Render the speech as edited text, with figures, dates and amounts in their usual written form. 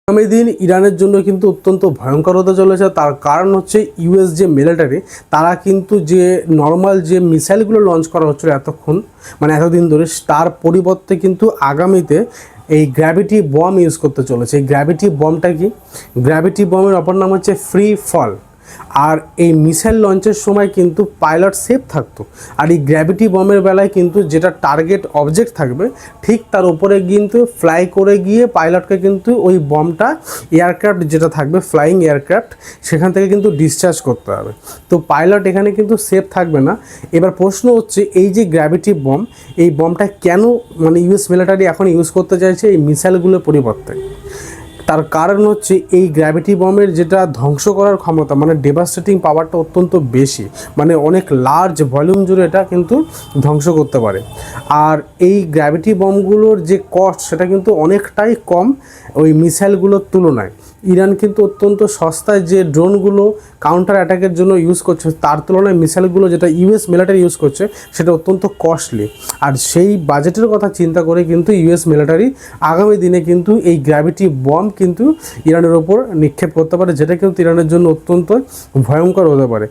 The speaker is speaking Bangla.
আগামী দিন ইরানের জন্য কিন্তু অত্যন্ত ভয়ঙ্কর হতে চলেছে। তার কারণ হচ্ছে ইউএস যে মিলিটারি তারা কিন্তু যে নর্মাল যে মিসাইলগুলো লঞ্চ করা হচ্ছিল এতক্ষণ এতদিন ধরে, তার পরিবর্তে কিন্তু আগামীতে এই গ্র্যাভিটি বম ইউজ করতে চলেছে। এই গ্র্যাভিটি বমটা কি? গ্র্যাভিটি বমের অপর নাম হচ্ছে ফ্রি ফল। আর এই মিসাইল লঞ্চের সময় কিন্তু পাইলট সেফ থাকতো। আর এই গ্র্যাভিটি বমের বেলায় কিন্তু যেটা টার্গেট অবজেক্ট থাকবে ঠিক তার উপরে কিন্তু ফ্লাই করে গিয়ে পাইলটকে কিন্তু ওই বমটা এয়ারক্রাফট যেটা থাকবে ফ্লাইং এয়ারক্রাফট সেখান থেকে কিন্তু ডিসচার্জ করতে হবে। তো পাইলট এখানে কিন্তু সেফ থাকবে না। এবার প্রশ্ন হচ্ছে এই যে গ্র্যাভিটি বম, এই বমটা কেন ইউএস মিলিটারি এখন ইউজ করতে চাইছে এই মিসাইলগুলোর পরিবর্তে? তার কারণ হচ্ছে এই গ্র্যাভিটি বমের যেটা ধ্বংস করার ক্ষমতা ডেভাস্টেটিং পাওয়ারটা অত্যন্ত বেশি, অনেক লার্জ ভলিউম জুড়ে এটা কিন্তু ধ্বংস করতে পারে। আর এই গ্র্যাভিটি বমগুলোর যে কস্ট সেটা কিন্তু অনেকটাই কম ওই মিসাইলগুলোর তুলনায়। ইরান কিন্তু অত্যন্ত সস্তায় যে ড্রোনগুলো কাউন্টার অ্যাটাকের জন্য ইউজ করছে তার তুলনায় মিসাইলগুলো যেটা ইউএস মিলিটারি ইউজ করছে সেটা অত্যন্ত কস্টলি। আর সেই বাজেটের কথা চিন্তা করে কিন্তু ইউএস মিলিটারি আগামী দিনে কিন্তু এই গ্র্যাভিটি বম কিন্তু ইরানের ওপর নিক্ষেপ করতে পারে, যেটা কিন্তু ইরানের জন্য অত্যন্ত ভয়ঙ্কর হতে পারে।